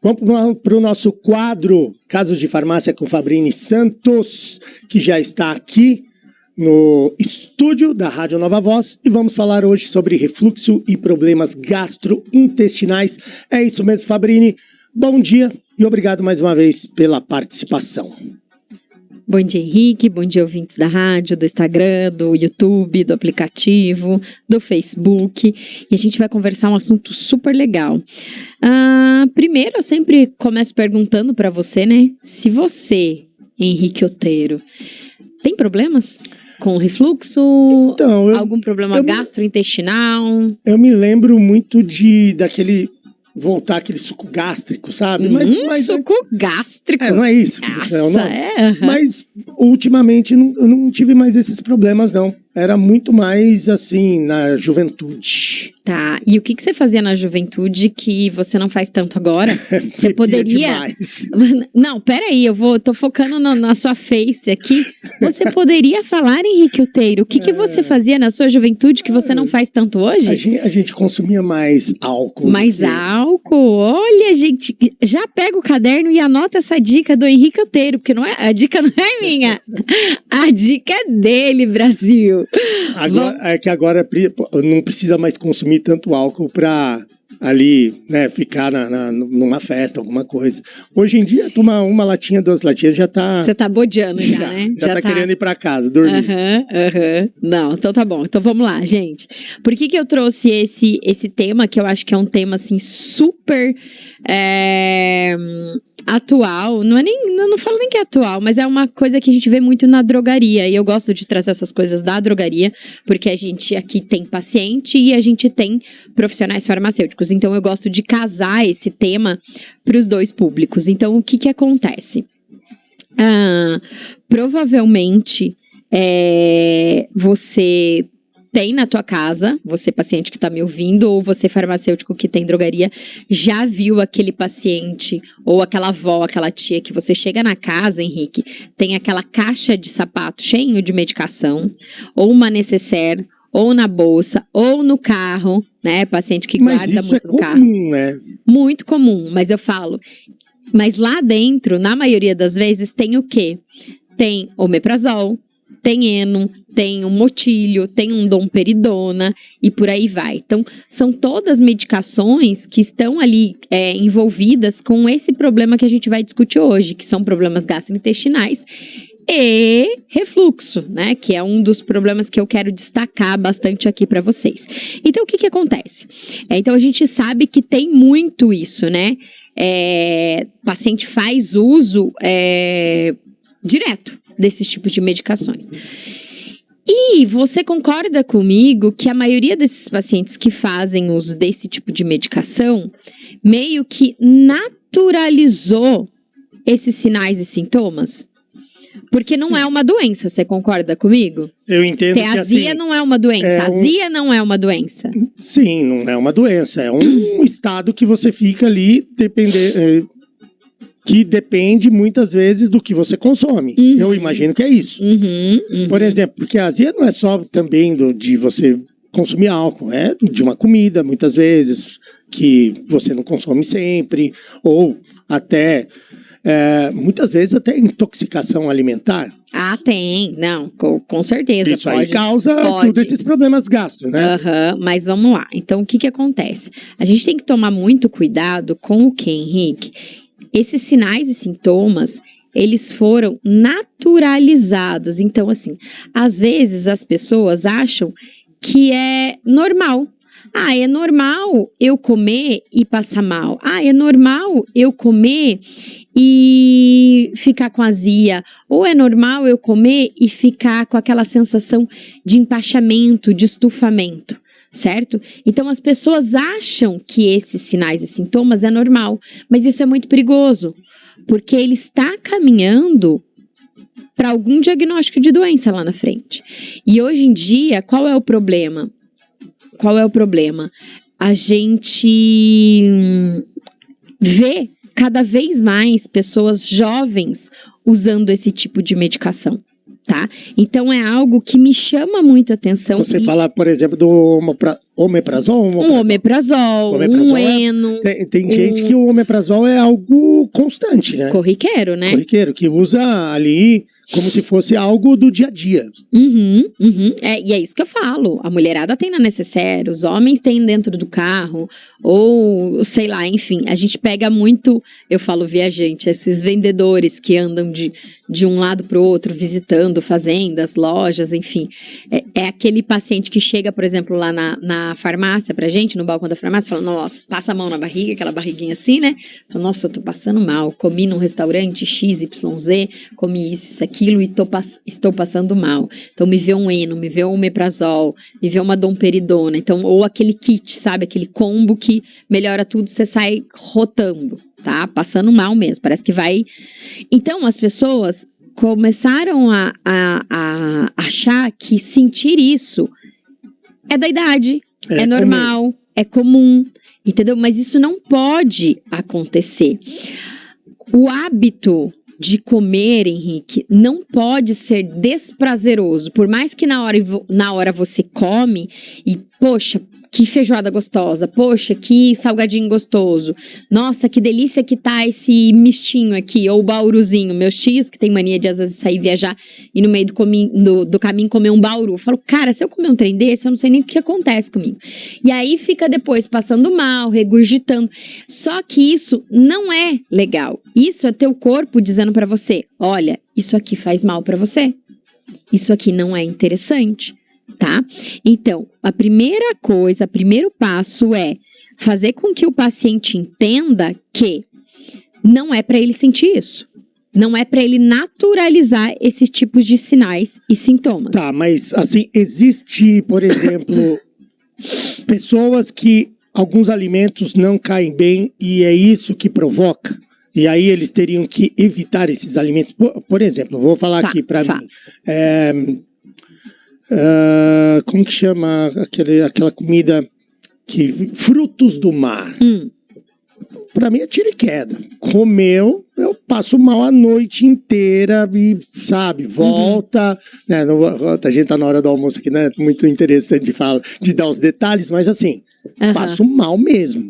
Vamos para o nosso quadro Casos de Farmácia com Fabrini Santos, que já está aqui no estúdio da Rádio Nova Voz, e vamos falar hoje sobre refluxo e problemas gastrointestinais. É isso mesmo, Fabrini. Bom dia e obrigado mais uma vez pela participação. Bom dia, Henrique. Bom dia, ouvintes da rádio, do Instagram, do YouTube, do aplicativo, do Facebook. E a gente vai conversar um assunto super legal. Primeiro, eu sempre começo perguntando para você, né? Se você, Henrique Oteiro, tem problemas com refluxo? Então, algum problema gastrointestinal? Eu me lembro muito voltar aquele suco gástrico, sabe? Mas suco gástrico? Não é isso? Nossa, Mas ultimamente eu não tive mais esses problemas, não. Era muito mais assim, na juventude. Tá, e o que você fazia na juventude que você não faz tanto agora? Você poderia... demais. Não, peraí, tô focando na sua face aqui. Você poderia falar, Henrique Oteiro, o que você fazia na sua juventude que você não faz tanto hoje? A gente consumia mais álcool. Mais álcool? Olha, gente, já pega o caderno e anota essa dica do Henrique Oteiro, porque a dica não é minha. A dica é dele, Brasil. É que agora não precisa mais consumir tanto álcool para ali, né, ficar numa festa, alguma coisa. Hoje em dia, tomar uma latinha, 2 latinhas, já tá... Você tá bodeando já, né? Já tá querendo ir pra casa, dormir. Não, então tá bom. Então vamos lá, gente. Por que eu trouxe esse tema, que eu acho que é um tema, assim, super... atual, não falo nem que é atual, mas é uma coisa que a gente vê muito na drogaria, e eu gosto de trazer essas coisas da drogaria, porque a gente aqui tem paciente e a gente tem profissionais farmacêuticos, então eu gosto de casar esse tema para os dois públicos. Então o que acontece? Provavelmente você tem na tua casa, você paciente que está me ouvindo, ou você farmacêutico que tem drogaria, já viu aquele paciente, ou aquela avó, aquela tia, que você chega na casa, Henrique, tem aquela caixa de sapato cheio de medicação, ou uma necessaire, ou na bolsa, ou no carro, né? Paciente que guarda muito no carro. Comum, né? Muito comum, mas eu falo. Mas lá dentro, na maioria das vezes, tem o quê? Tem omeprazol, tem eno, tem um motílio, tem um domperidona e por aí vai. Então, são todas medicações que estão ali envolvidas com esse problema que a gente vai discutir hoje, que são problemas gastrointestinais e refluxo, né? Que é um dos problemas que eu quero destacar bastante aqui para vocês. Então, o que acontece? Então, a gente sabe que tem muito isso, né? Paciente faz uso direto desses tipos de medicações. E você concorda comigo que a maioria desses pacientes que fazem uso desse tipo de medicação meio que naturalizou esses sinais e sintomas? Porque não é uma doença, você concorda comigo? Eu entendo que azia não é uma doença, azia não é uma doença. Sim, não é uma doença, é um estado que você fica ali que depende muitas vezes do que você consome. Eu imagino que é isso. Por exemplo, porque a azia não é só também de você consumir álcool, é de uma comida, muitas vezes, que você não consome sempre, ou até, muitas vezes, até intoxicação alimentar. Tem. Não, com certeza. Isso aí causa todos esses problemas gastro, né? Mas vamos lá. Então, o que acontece? A gente tem que tomar muito cuidado com o que, Henrique? Esses sinais e sintomas, eles foram naturalizados. Então, assim, às vezes as pessoas acham que é normal. É normal eu comer e passar mal. É normal eu comer e ficar com azia. Ou é normal eu comer e ficar com aquela sensação de empachamento, de estufamento. Certo? Então as pessoas acham que esses sinais e sintomas é normal, mas isso é muito perigoso, porque ele está caminhando para algum diagnóstico de doença lá na frente. E hoje em dia, qual é o problema? A gente vê cada vez mais pessoas jovens usando esse tipo de medicação. tá? Então é algo que me chama muito a atenção. Você fala, por exemplo, do omeprazol? Um omeprazol, um eno. Tem gente que o omeprazol é algo constante, né? Corriqueiro, né? Corriqueiro, que usa ali como se fosse algo do dia a dia. E é isso que eu falo. A mulherada tem na necessaire, os homens têm dentro do carro, ou sei lá, enfim. A gente pega muito, eu falo viajante, esses vendedores que andam de um lado pro outro, visitando fazendas, lojas, enfim. É aquele paciente que chega, por exemplo, lá na farmácia pra gente, no balcão da farmácia, fala, nossa, passa a mão na barriga, aquela barriguinha assim, né? Fala, nossa, eu tô passando mal, comi num restaurante XYZ, comi isso aqui, e estou passando mal. Então me vê um eno, me vê um omeprazol, me vê uma domperidona, então, ou aquele kit, sabe? Aquele combo que melhora tudo, você sai rotando, tá? Passando mal mesmo, parece que vai... Então as pessoas começaram a achar que sentir isso é da idade, é normal, é comum, entendeu? Mas isso não pode acontecer. O hábito de comer, Henrique, não pode ser desprazeroso. Por mais que na hora você come e, poxa, que feijoada gostosa, poxa, que salgadinho gostoso, nossa, que delícia que tá esse mistinho aqui, ou bauruzinho. Meus tios, que tem mania de às vezes sair viajar e no meio do caminho comer um bauru. Eu falo, cara, se eu comer um trem desse, eu não sei nem o que acontece comigo. E aí fica depois passando mal, regurgitando. Só que isso não é legal. Isso é teu corpo dizendo pra você, olha, isso aqui faz mal pra você. Isso aqui não é interessante. Tá? Então, a primeira coisa, o primeiro passo é fazer com que o paciente entenda que não é para ele sentir isso. Não é para ele naturalizar esses tipos de sinais e sintomas. Tá, mas assim, existe, por exemplo, pessoas que alguns alimentos não caem bem e é isso que provoca? E aí eles teriam que evitar esses alimentos? Por exemplo, vou falar aqui para mim. Como que chama aquela comida frutos do mar? Pra mim é tiro e queda. Comeu, eu passo mal a noite inteira e, sabe, volta. Né, a gente tá na hora do almoço aqui, não é muito interessante de dar os detalhes, mas assim, passo mal mesmo.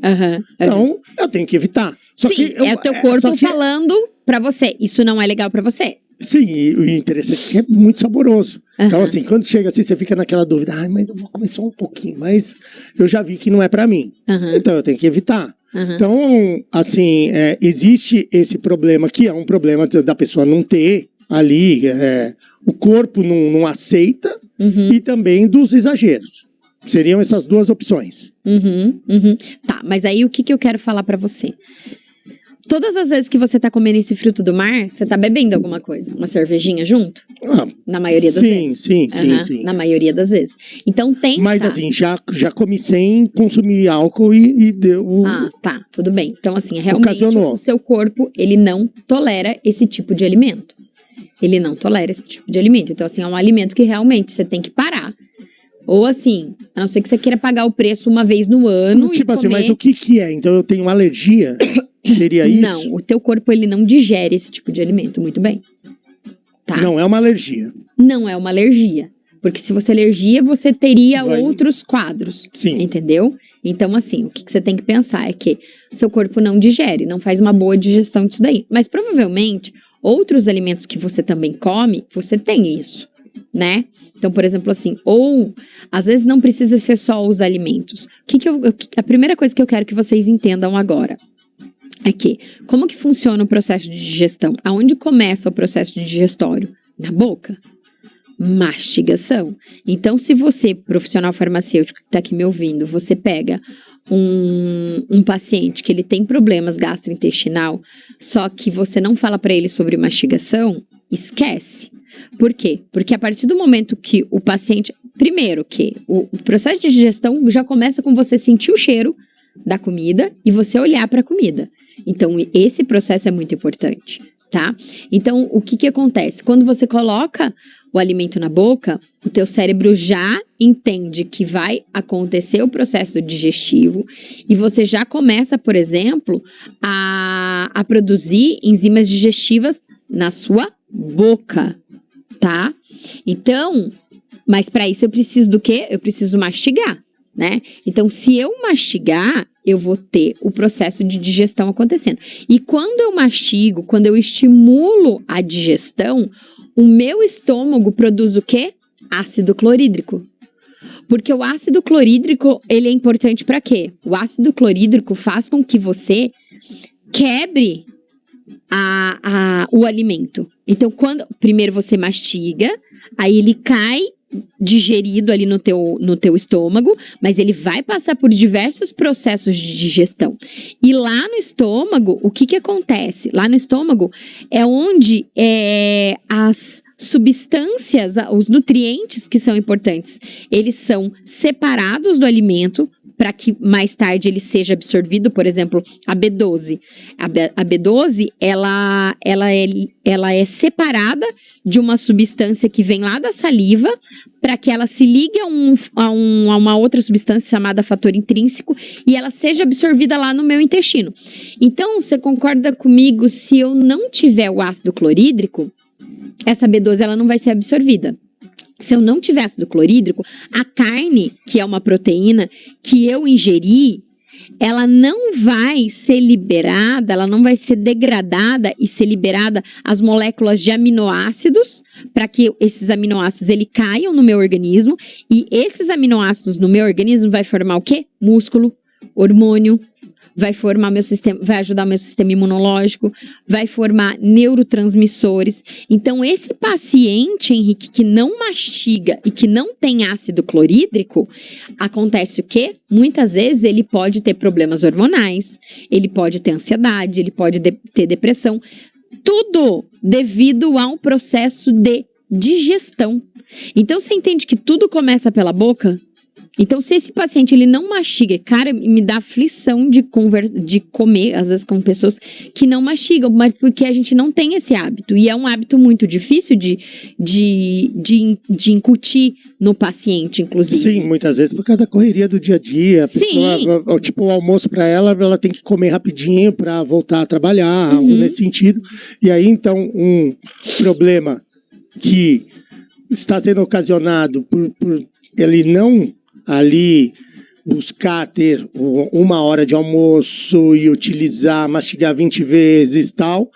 Então, eu tenho que evitar. Só Sim, que é o teu corpo falando pra você, isso não é legal pra você. Sim, e o interessante é que é muito saboroso. Então, assim, quando chega assim, você fica naquela dúvida, mas eu vou comer só um pouquinho, mas eu já vi que não é pra mim. Então, eu tenho que evitar. Então, assim, existe esse problema que é um problema da pessoa não ter ali, o corpo não aceita e também dos exageros. Seriam essas duas opções. Tá, mas aí o que eu quero falar pra você? Todas as vezes que você tá comendo esse fruto do mar, você tá bebendo alguma coisa? Uma cervejinha junto? Na maioria das vezes. Sim. Na maioria das vezes. Então tem. Mas assim, já comi sem consumir álcool e deu. Tá, tudo bem. Então, assim, realmente o seu corpo, ele não tolera esse tipo de alimento. Ele não tolera esse tipo de alimento. Então, assim, é um alimento que realmente você tem que parar. Ou assim, a não ser que você queira pagar o preço uma vez no ano. Tipo assim, mas o que é? Então eu tenho uma alergia? Seria isso? Não, o teu corpo ele não digere esse tipo de alimento, muito bem. Tá? Não é uma alergia. Não é uma alergia. Porque se fosse alergia, você teria outros quadros. Sim. Entendeu? Então, assim, o que você tem que pensar é que seu corpo não digere, não faz uma boa digestão disso daí. Mas provavelmente, outros alimentos que você também come, você tem isso, né? Então, por exemplo, assim, ou às vezes não precisa ser só os alimentos. A primeira coisa que eu quero que vocês entendam agora é que, como que funciona o processo de digestão? Aonde começa o processo de digestório? Na boca. Mastigação. Então, se você, profissional farmacêutico que está aqui me ouvindo, você pega um paciente que ele tem problemas gastrointestinal, só que você não fala para ele sobre mastigação, esquece. Por quê? Porque a partir do momento que o paciente... Primeiro que o processo de digestão já começa com você sentir o cheiro da comida e você olhar para a comida. Então, esse processo é muito importante, tá? Então, o que acontece? Quando você coloca o alimento na boca, o teu cérebro já entende que vai acontecer o processo digestivo e você já começa, por exemplo, a produzir enzimas digestivas na sua boca, tá? Então, mas para isso eu preciso do quê? Eu preciso mastigar, né? Então, se eu mastigar, eu vou ter o processo de digestão acontecendo. E quando eu mastigo, quando eu estimulo a digestão, o meu estômago produz o quê? Ácido clorídrico. Porque o ácido clorídrico, ele é importante para quê? O ácido clorídrico faz com que você quebre o alimento. Então, primeiro você mastiga, aí ele cai digerido ali no teu estômago, mas ele vai passar por diversos processos de digestão. E lá no estômago, o que acontece? Lá no estômago é onde as substâncias, os nutrientes que são importantes, eles são separados do alimento para que mais tarde ele seja absorvido. Por exemplo, a B12. A B12, ela é separada de uma substância que vem lá da saliva para que ela se ligue a uma outra substância chamada fator intrínseco e ela seja absorvida lá no meu intestino. Então, você concorda comigo, se eu não tiver o ácido clorídrico, essa B12 ela não vai ser absorvida. Se eu não tiver ácido clorídrico, a carne, que é uma proteína que eu ingeri, ela não vai ser liberada, ela não vai ser degradada e ser liberada as moléculas de aminoácidos, para que esses aminoácidos ele caiam no meu organismo, e esses aminoácidos no meu organismo vai formar o quê? Músculo, hormônio, vai formar meu sistema, vai ajudar o meu sistema imunológico, vai formar neurotransmissores. Então, esse paciente, Henrique, que não mastiga e que não tem ácido clorídrico, acontece o quê? Muitas vezes ele pode ter problemas hormonais, ele pode ter ansiedade, ele pode ter depressão, tudo devido a um processo de digestão. Então, você entende que tudo começa pela boca? Então, se esse paciente ele não mastiga, cara, me dá aflição de comer, às vezes com pessoas que não mastigam, mas porque a gente não tem esse hábito. E é um hábito muito difícil de incutir no paciente, inclusive. Sim, muitas vezes por causa da correria do dia a dia. A pessoa, tipo, o almoço para ela tem que comer rapidinho para voltar a trabalhar, algo nesse sentido. E aí, então, um problema que está sendo ocasionado por ele não ali buscar ter 1 hora de almoço e utilizar, mastigar 20 vezes e tal,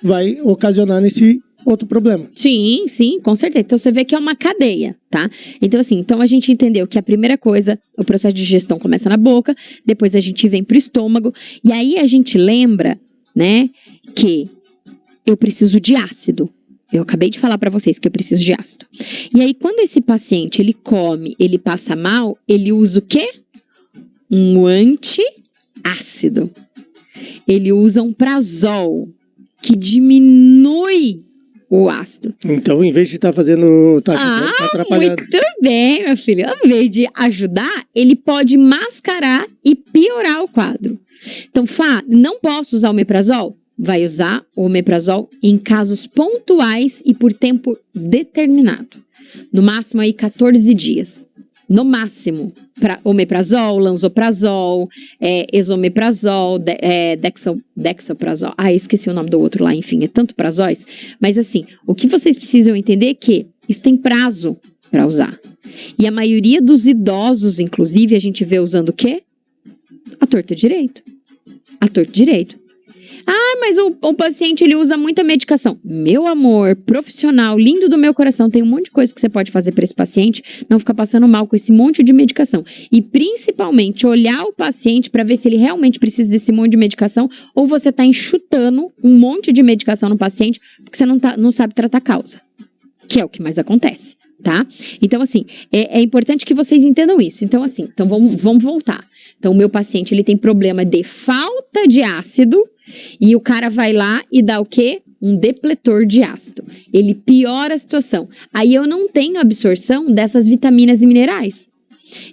vai ocasionar nesse outro problema. Sim, com certeza. Então você vê que é uma cadeia, tá? Então assim, a gente entendeu que a primeira coisa, o processo de digestão começa na boca, depois a gente vem pro estômago, e aí a gente lembra, né, que eu preciso de ácido. Eu acabei de falar para vocês que eu preciso de ácido. E aí, quando esse paciente, ele come, ele passa mal, ele usa o quê? Um antiácido. Ele usa um prazol, que diminui o ácido. Então, em vez de estar fazendo, tá atrapalhando. Muito bem, meu filho. Em vez de ajudar, ele pode mascarar e piorar o quadro. Então, não posso usar o omeprazol? Vai usar o omeprazol em casos pontuais e por tempo determinado. No máximo aí 14 dias. No máximo. Omeprazol, lansoprazol, esomeprazol, dexaprazol. Eu esqueci o nome do outro lá, enfim, é tanto prazóis. Mas assim, o que vocês precisam entender é que isso tem prazo para usar. E a maioria dos idosos, inclusive, a gente vê usando o quê? A torta direito. Mas o paciente, ele usa muita medicação. Meu amor, profissional, lindo do meu coração, tem um monte de coisa que você pode fazer para esse paciente não ficar passando mal com esse monte de medicação. E principalmente, olhar o paciente para ver se ele realmente precisa desse monte de medicação ou você tá enxutando um monte de medicação no paciente porque você não sabe tratar a causa. Que é o que mais acontece, tá? Então, assim, é importante que vocês entendam isso. Então, assim, vamos voltar. Então, o meu paciente, ele tem problema de falta de ácido e o cara vai lá e dá o quê? Um depletor de ácido. Ele piora a situação. Aí eu não tenho absorção dessas vitaminas e minerais.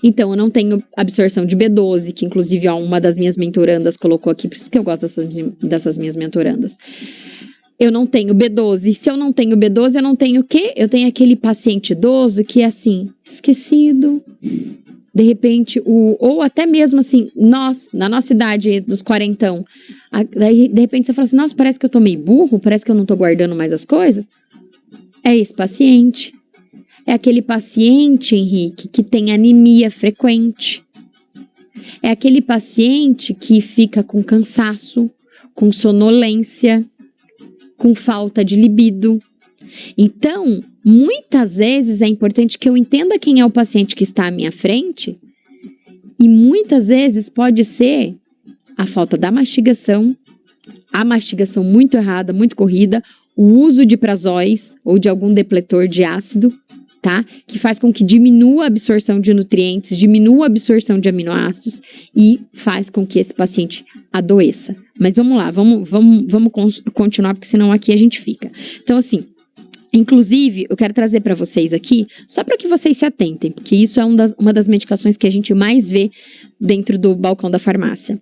Então, eu não tenho absorção de B12, que inclusive uma das minhas mentorandas colocou aqui, por isso que eu gosto dessas minhas mentorandas. Eu não tenho B12. Se eu não tenho B12, eu não tenho o quê? Eu tenho aquele paciente idoso que é assim, esquecido. De repente, ou até mesmo assim, na nossa idade, dos 40, daí, de repente você fala assim, nossa, parece que eu tô meio burro, parece que eu não tô guardando mais as coisas. É esse paciente. É aquele paciente, Henrique, que tem anemia frequente. É aquele paciente que fica com cansaço, com sonolência, com falta de libido. Então, muitas vezes é importante que eu entenda quem é o paciente que está à minha frente, e muitas vezes pode ser a falta da mastigação, a mastigação muito errada, muito corrida, o uso de prazóis ou de algum depletor de ácido, tá? Que faz com que diminua a absorção de nutrientes, diminua a absorção de aminoácidos e faz com que esse paciente adoeça. Mas vamos lá, vamos continuar, porque senão aqui a gente fica. Então, assim, inclusive, eu quero trazer para vocês aqui, só para que vocês se atentem, porque isso é uma das medicações que a gente mais vê dentro do balcão da farmácia.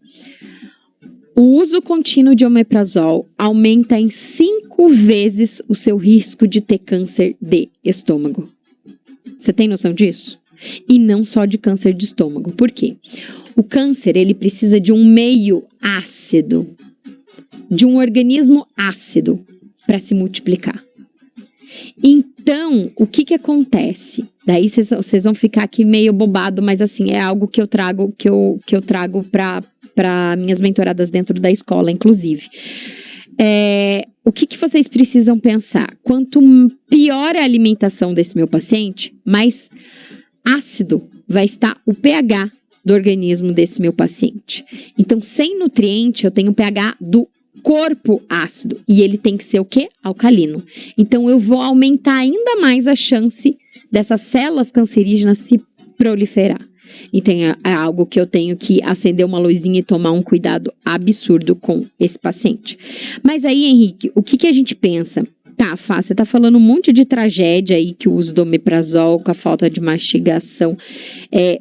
O uso contínuo de omeprazol aumenta em 5 vezes o seu risco de ter câncer de estômago. Você tem noção disso? E não só de câncer de estômago. Por quê? O câncer, ele precisa de um meio ácido, de um organismo ácido para se multiplicar. Então, o que acontece? Daí vocês vão ficar aqui meio bobado, mas assim, é algo que eu trago para minhas mentoradas dentro da escola, inclusive. O que vocês precisam pensar? Quanto pior é a alimentação desse meu paciente, mais ácido vai estar o pH do organismo desse meu paciente. Então, sem nutriente, eu tenho o pH do corpo ácido. E ele tem que ser o quê? Alcalino. Então, eu vou aumentar ainda mais a chance dessas células cancerígenas se proliferar. Então, é algo que eu tenho que acender uma luzinha e tomar um cuidado absurdo com esse paciente. Mas aí, Henrique, o que a gente pensa? Tá, Fá, você tá falando um monte de tragédia aí que o uso do omeprazol com a falta de mastigação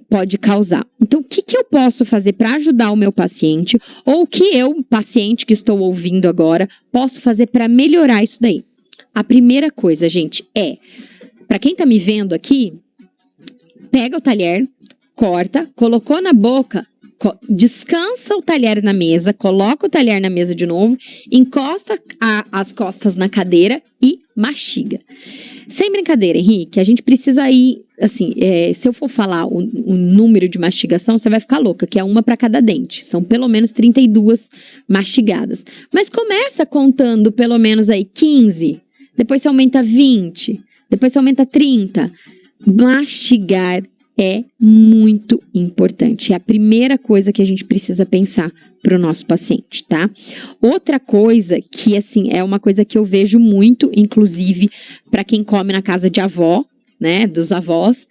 pode causar. Então, o que eu posso fazer para ajudar o meu paciente? Ou o que eu, paciente que estou ouvindo agora, posso fazer para melhorar isso daí? A primeira coisa, gente, para quem tá me vendo aqui, pega o talher, corta, colocou na boca, descansa o talher na mesa, coloca o talher na mesa de novo, encosta as costas na cadeira e mastiga. Sem brincadeira, Henrique, a gente precisa ir, assim, se eu for falar o número de mastigação, você vai ficar louca, que é uma para cada dente. São pelo menos 32 mastigadas. Mas começa contando pelo menos aí 15, depois você aumenta 20, depois você aumenta 30. Mastigar é muito importante. É a primeira coisa que a gente precisa pensar para o nosso paciente, tá? Outra coisa que, assim, é uma coisa que eu vejo muito, inclusive, para quem come na casa de avó, né, dos avós,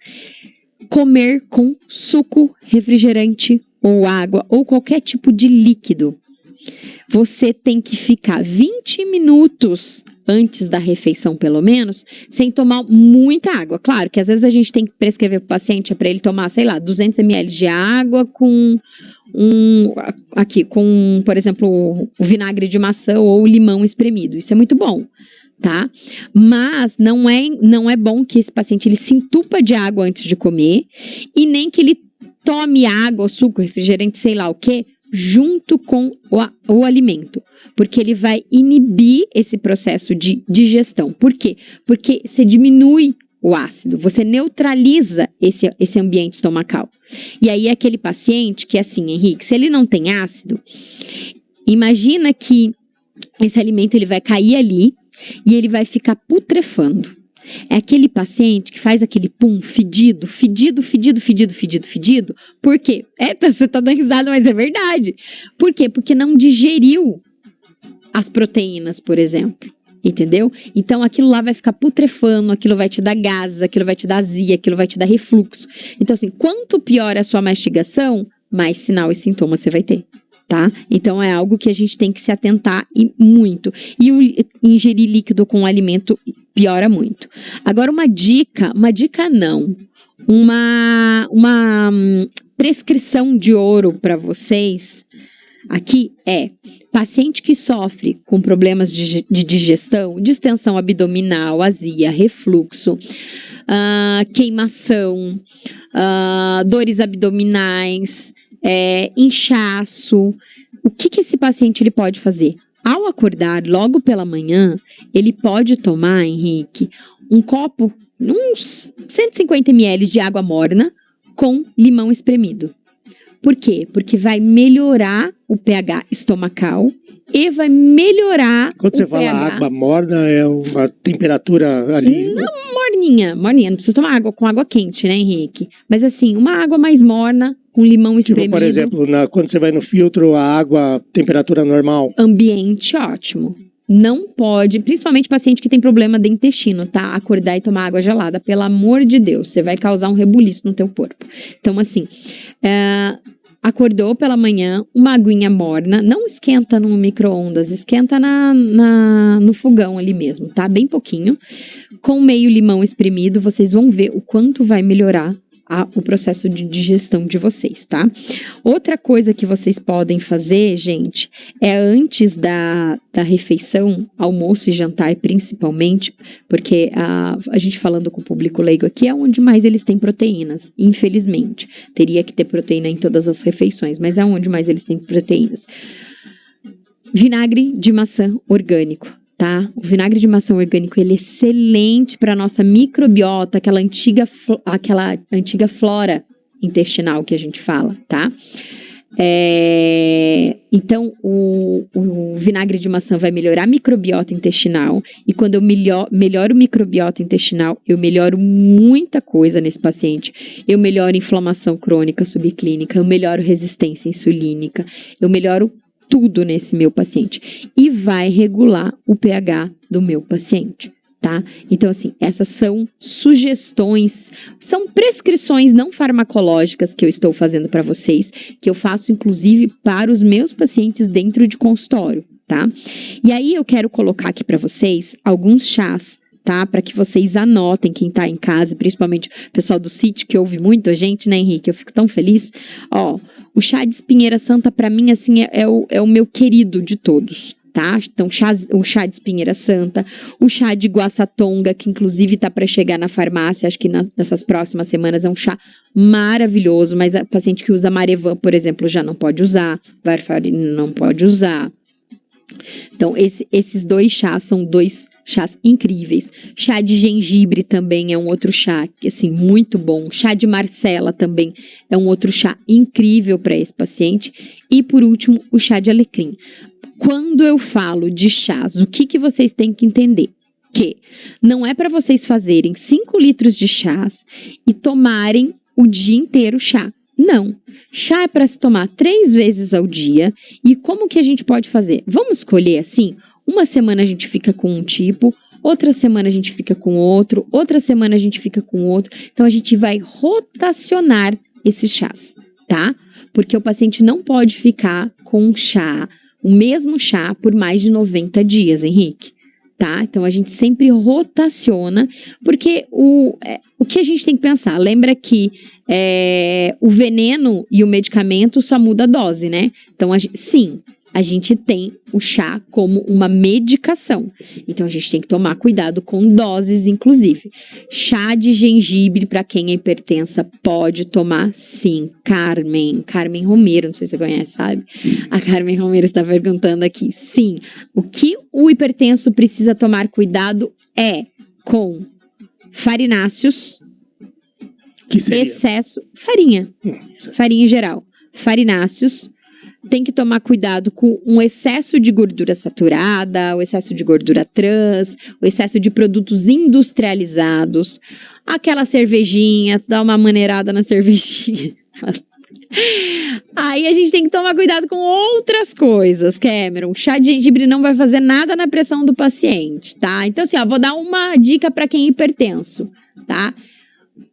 comer com suco, refrigerante ou água ou qualquer tipo de líquido. Você tem que ficar 20 minutos antes da refeição, pelo menos, sem tomar muita água. Claro que às vezes a gente tem que prescrever para o paciente para ele tomar, sei lá, 200 ml de água com por exemplo, o vinagre de maçã ou o limão espremido. Isso é muito bom, tá? Mas não é bom que esse paciente ele se entupa de água antes de comer e nem que ele tome água, suco, refrigerante, sei lá o quê, junto com o alimento, porque ele vai inibir esse processo de digestão. Por quê? Porque você diminui o ácido, você neutraliza esse ambiente estomacal. E aí aquele paciente que, assim, Henrique, se ele não tem ácido, imagina que esse alimento ele vai cair ali e ele vai ficar putrefando. É aquele paciente que faz aquele pum fedido. Por quê? Você tá dando risada, mas é verdade. Por quê? Porque não digeriu as proteínas, por exemplo. Entendeu? Então aquilo lá vai ficar putrefando, aquilo vai te dar gases, aquilo vai te dar azia, aquilo vai te dar refluxo. Então, assim, quanto pior a sua mastigação, mais sinal e sintoma você vai ter. Tá? Então é algo que a gente tem que se atentar e muito. E ingerir líquido com alimento piora muito. Agora uma prescrição de ouro para vocês aqui é paciente que sofre com problemas de digestão, distensão abdominal, azia, refluxo, queimação, dores abdominais, inchaço. O que esse paciente ele pode fazer? Ao acordar logo pela manhã, ele pode tomar, Henrique, um copo, uns 150 ml de água morna com limão espremido. Por quê? Porque vai melhorar o pH estomacal e vai melhorar Quando você fala água morna, é uma temperatura ali... Não, morninha. Não precisa tomar água com água quente, né, Henrique? Mas assim, uma água mais morna, com limão espremido. Por exemplo, quando você vai no filtro, a água, temperatura normal. Ambiente ótimo. Não pode, principalmente paciente que tem problema de intestino, tá? Acordar e tomar água gelada, pelo amor de Deus, você vai causar um rebuliço no teu corpo. Então, assim, acordou pela manhã, uma aguinha morna, não esquenta no micro-ondas, esquenta no fogão ali mesmo, tá? Bem pouquinho. Com meio limão espremido, vocês vão ver o quanto vai melhorar o processo de digestão de vocês, tá? Outra coisa que vocês podem fazer, gente, é antes da refeição, almoço e jantar principalmente, porque a gente falando com o público leigo aqui é onde mais eles têm proteínas, infelizmente. Teria que ter proteína em todas as refeições, mas é onde mais eles têm proteínas. Vinagre de maçã orgânico. Tá? O vinagre de maçã orgânico, ele é excelente para nossa microbiota, aquela antiga flora intestinal que a gente fala, tá? Então, o vinagre de maçã vai melhorar a microbiota intestinal, e quando eu melhoro o microbiota intestinal, eu melhoro muita coisa nesse paciente. Eu melhoro inflamação crônica subclínica, eu melhoro resistência insulínica, eu melhoro tudo nesse meu paciente e vai regular o pH do meu paciente, tá? Então, assim, essas são sugestões, são prescrições não farmacológicas que eu estou fazendo para vocês, que eu faço, inclusive, para os meus pacientes dentro de consultório, tá? E aí eu quero colocar aqui para vocês alguns chás, tá? Para que vocês anotem, quem tá em casa, principalmente o pessoal do sítio que ouve muito a gente, né, Henrique? Eu fico tão feliz. Ó, o chá de espinheira santa, para mim, assim, é o meu querido de todos, tá? Então, o chá de espinheira santa, o chá de guaçatonga, que inclusive tá para chegar na farmácia, acho que nessas próximas semanas, é um chá maravilhoso, mas a paciente que usa Marevan, por exemplo, já não pode usar, Varfarina não pode usar. Então, esses dois chás são dois chás incríveis. Chá de gengibre também é um outro chá, assim, muito bom. Chá de Marcela também é um outro chá incrível para esse paciente. E, por último, o chá de alecrim. Quando eu falo de chás, o que vocês têm que entender? Que não é para vocês fazerem 5 litros de chás e tomarem o dia inteiro chá. Não. Chá é para se tomar 3 vezes ao dia. E como que a gente pode fazer? Vamos escolher assim? Uma semana a gente fica com um tipo, outra semana a gente fica com outro, outra semana a gente fica com outro. Então, a gente vai rotacionar esses chás, tá? Porque o paciente não pode ficar com o mesmo chá por mais de 90 dias, Henrique. Tá? Então, a gente sempre rotaciona, porque o que a gente tem que pensar? Lembra que o veneno e o medicamento só muda a dose, né? Então, sim, a gente tem o chá como uma medicação. Então, a gente tem que tomar cuidado com doses, inclusive. Chá de gengibre, para quem é hipertensa, pode tomar, sim. Carmen Romero, não sei se você conhece, sabe? A Carmen Romero está perguntando aqui. Sim, o que o hipertenso precisa tomar cuidado é com farináceos, que seria? excesso, farinha em geral, farináceos. Tem que tomar cuidado com um excesso de gordura saturada, o excesso de gordura trans, o excesso de produtos industrializados, aquela cervejinha, dá uma maneirada na cervejinha. Aí a gente tem que tomar cuidado com outras coisas, Cameron. O chá de gengibre não vai fazer nada na pressão do paciente, tá? Então, assim, ó, vou dar uma dica para quem é hipertenso, tá?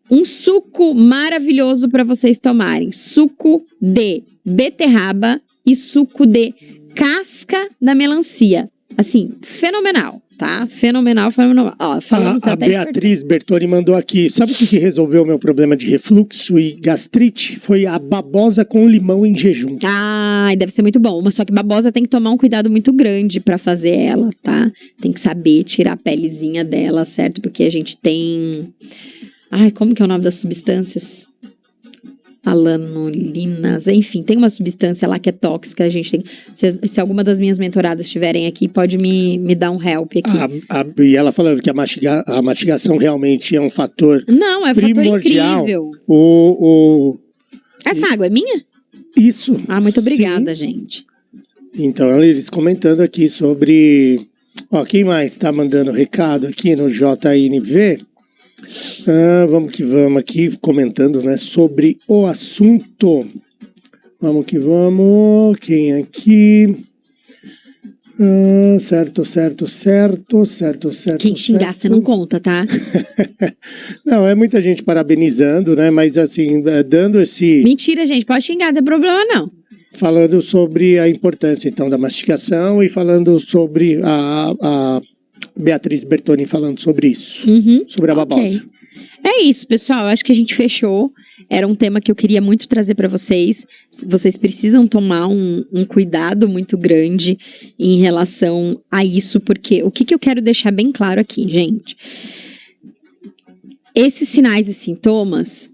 Um suco maravilhoso para vocês tomarem. Suco de beterraba e suco de casca da melancia. Assim, fenomenal, tá? Fenomenal. Ó, falamos a até Beatriz Bertoni mandou aqui. Sabe o que resolveu o meu problema de refluxo e gastrite? Foi a babosa com limão em jejum. Ai, deve ser muito bom. Mas só que babosa tem que tomar um cuidado muito grande pra fazer ela, tá? Tem que saber tirar a pelezinha dela, certo? Porque a gente tem... Ai, como que é o nome das substâncias? alanolinas, enfim, tem uma substância lá que é tóxica, a gente tem, se alguma das minhas mentoradas estiverem aqui, pode me dar um help aqui. E ela falando que a mastigação realmente é um fator Não, é um fator incrível. Essa água é minha? Isso. Muito obrigada, gente. Então, eles comentando aqui sobre... quem mais está mandando recado aqui no JNV? Vamos que vamos aqui, comentando, né, sobre o assunto. Vamos que vamos. Quem aqui? Certo. Quem xingar, você não conta, tá? Não, é muita gente parabenizando, né? Mas assim, dando esse... Mentira, gente, pode xingar, não tem problema não. Falando sobre a importância, então, da mastigação e falando sobre a Beatriz Bertoni falando sobre isso, sobre a babosa. É isso, pessoal, eu acho que a gente fechou. Era um tema que eu queria muito trazer para vocês. Vocês precisam tomar um cuidado muito grande em relação a isso, porque o que eu quero deixar bem claro aqui, gente? Esses sinais e sintomas,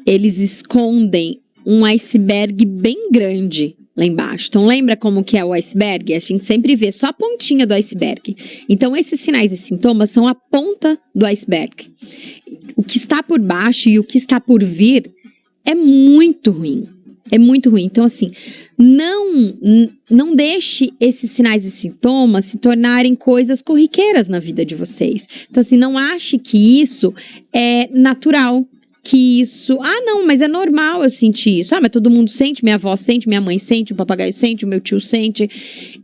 eles escondem um iceberg bem grande lá embaixo. Então, lembra como que é o iceberg? A gente sempre vê só a pontinha do iceberg. Então, esses sinais e sintomas são a ponta do iceberg. O que está por baixo e o que está por vir é muito ruim. É muito ruim. Então, assim, não deixe esses sinais e sintomas se tornarem coisas corriqueiras na vida de vocês. Então, assim, não ache que isso é natural. Que isso, não, mas é normal eu sentir isso. Mas todo mundo sente, minha avó sente, minha mãe sente, o papagaio sente, o meu tio sente.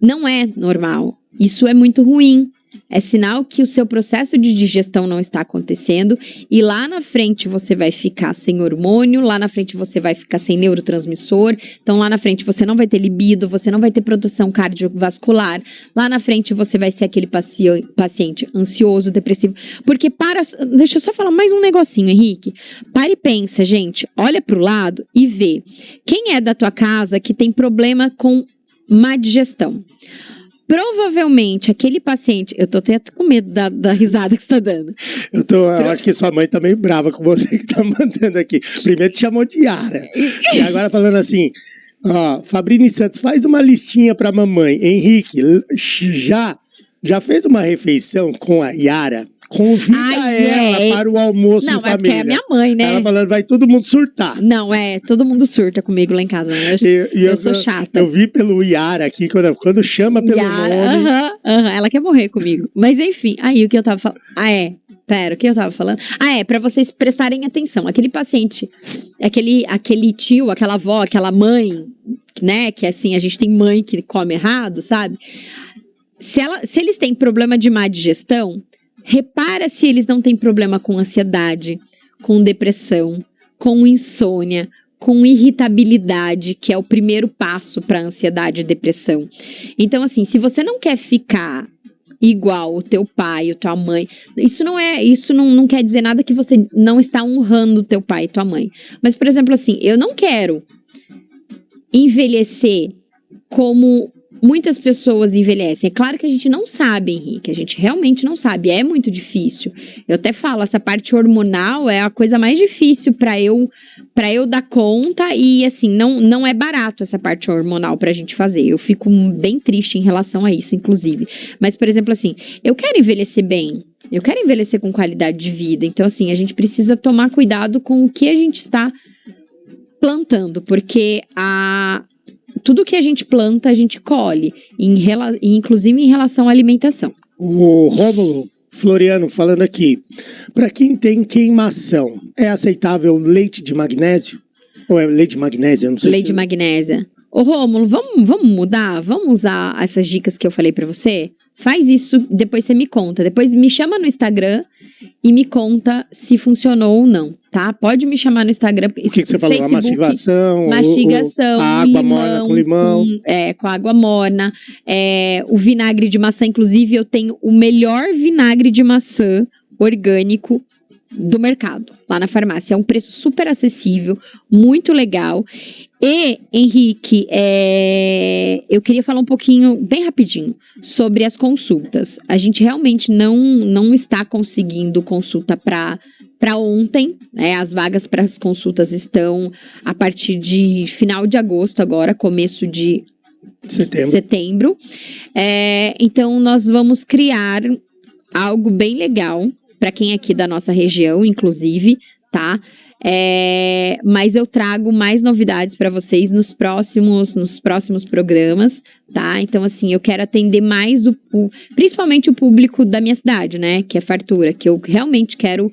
Não é normal. Isso é muito ruim. É sinal que o seu processo de digestão não está acontecendo e lá na frente você vai ficar sem hormônio, lá na frente você vai ficar sem neurotransmissor, então lá na frente você não vai ter libido, você não vai ter produção cardiovascular, lá na frente você vai ser aquele paciente ansioso, depressivo, porque deixa eu só falar mais um negocinho, Henrique, para e pensa, gente, olha pro lado e vê, quem é da tua casa que tem problema com má digestão? Provavelmente, aquele paciente... Eu tô até com medo da risada que você tá dando. Eu acho que sua mãe tá meio brava com você que tá mandando aqui. Primeiro te chamou de Yara. E agora falando assim... Fabrini Santos, faz uma listinha pra mamãe. Henrique, já fez uma refeição com a Yara? Convida ela para o almoço em família. Não, é porque é a minha mãe, né? Ela falando, vai todo mundo surtar. Não, todo mundo surta comigo lá em casa. Eu sou chata. Eu vi pelo Yara aqui, quando chama pelo nome. Ela quer morrer comigo. Mas enfim, aí o que eu tava falando... Pera, o que eu tava falando? Pra vocês prestarem atenção. Aquele paciente, aquele tio, aquela avó, aquela mãe, né? Que assim, a gente tem mãe que come errado, sabe? Se eles têm problema de má digestão... Repara se eles não têm problema com ansiedade, com depressão, com insônia, com irritabilidade, que é o primeiro passo para ansiedade e depressão. Então, assim, se você não quer ficar igual o teu pai, a tua mãe, isso não quer dizer nada que você não está honrando o teu pai e tua mãe. Mas, por exemplo, assim, eu não quero envelhecer como... Muitas pessoas envelhecem. É claro que a gente não sabe, Henrique. A gente realmente não sabe. É muito difícil. Eu até falo, essa parte hormonal é a coisa mais difícil para eu dar conta. E assim, não é barato essa parte hormonal pra gente fazer. Eu fico bem triste em relação a isso, inclusive. Mas, por exemplo, assim, eu quero envelhecer bem. Eu quero envelhecer com qualidade de vida. Então, assim, a gente precisa tomar cuidado com o que a gente está plantando. Porque tudo que a gente planta, a gente colhe, inclusive em relação à alimentação. O Rômulo Floriano falando aqui, para quem tem queimação, é aceitável leite de magnésio? Ou é leite de magnésia? Não sei. Leite de magnésia. Ô Rômulo, vamos mudar? Vamos usar essas dicas que eu falei para você? Faz isso, depois você me conta. Depois me chama no Instagram e me conta se funcionou ou não, tá? Pode me chamar no Instagram. O que você falou? A mastigação, a água morna com limão. Com água morna. O vinagre de maçã, inclusive eu tenho o melhor vinagre de maçã orgânico do mercado, lá na farmácia. É um preço super acessível, muito legal. E, Henrique, eu queria falar um pouquinho, bem rapidinho, sobre as consultas. A gente realmente não está conseguindo consulta para para ontem, né? As vagas para as consultas estão a partir de final de agosto agora, começo de setembro. Então, nós vamos criar algo bem legal para quem é aqui da nossa região, inclusive, tá? Mas eu trago mais novidades para vocês nos próximos programas, tá? Então, assim, eu quero atender mais principalmente o público da minha cidade, né? Que é Fartura, que eu realmente quero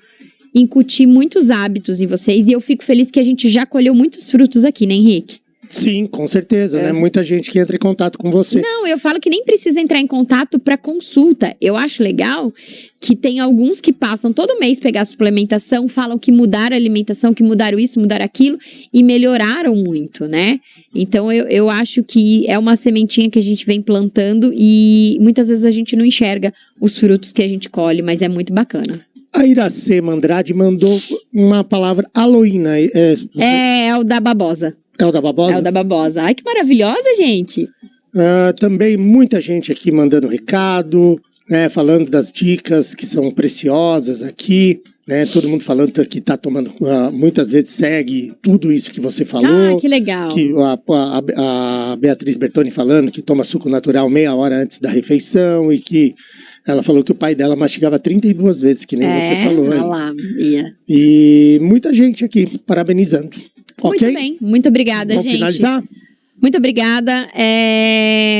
incutir muitos hábitos em vocês. E eu fico feliz que a gente já colheu muitos frutos aqui, né, Henrique? Sim, com certeza, né? Muita gente que entra em contato com você. Não, eu falo que nem precisa entrar em contato para consulta. Eu acho legal que tem alguns que passam todo mês pegar suplementação, falam que mudaram a alimentação, que mudaram isso, mudaram aquilo e melhoraram muito, né? Então eu acho que é uma sementinha que a gente vem plantando e muitas vezes a gente não enxerga os frutos que a gente colhe, mas é muito bacana. A Iracema Andrade mandou uma palavra aloína. É o da babosa. É o da babosa? É o da babosa. Ai, que maravilhosa, gente. Também muita gente aqui mandando recado, né, falando das dicas que são preciosas aqui, né, todo mundo falando que tá tomando, muitas vezes segue tudo isso que você falou. Ah, que legal. Que a Beatriz Bertoni falando que toma suco natural meia hora antes da refeição e que ela falou que o pai dela mastigava 32 vezes, que nem você falou. Olha lá, E muita gente aqui parabenizando. Muito bem, muito obrigada, Vamos gente. Finalizar? Muito obrigada.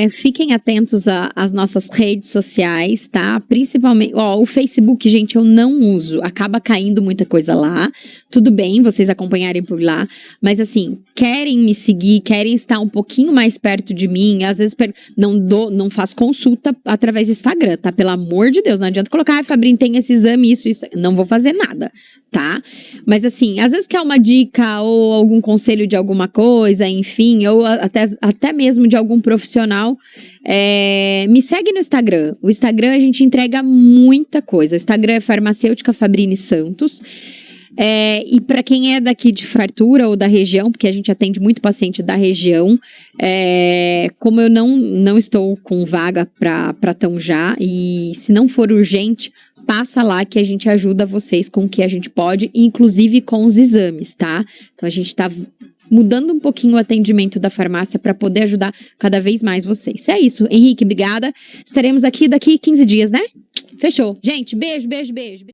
Fiquem atentos às nossas redes sociais, tá? Principalmente, o Facebook, gente, eu não uso. Acaba caindo muita coisa lá. Tudo bem vocês acompanharem por lá. Mas assim, querem me seguir, querem estar um pouquinho mais perto de mim. Às vezes não faço consulta através do Instagram, tá? Pelo amor de Deus, não adianta colocar, Fabrinho, tem esse exame, isso. Não vou fazer nada, tá? Mas assim, às vezes quer uma dica ou algum conselho de alguma coisa, enfim, ou até mesmo de algum profissional, me segue no Instagram. O Instagram a gente entrega muita coisa. O Instagram é Farmacêutica Fabrini Santos. E para quem é daqui de Fartura ou da região, porque a gente atende muito paciente da região, como eu não estou com vaga para tão já, e se não for urgente, passa lá que a gente ajuda vocês com o que a gente pode, inclusive com os exames, tá? Então a gente tá mudando um pouquinho o atendimento da farmácia para poder ajudar cada vez mais vocês. É isso, Henrique, obrigada. Estaremos aqui daqui 15 dias, né? Fechou. Gente, beijo, beijo, beijo.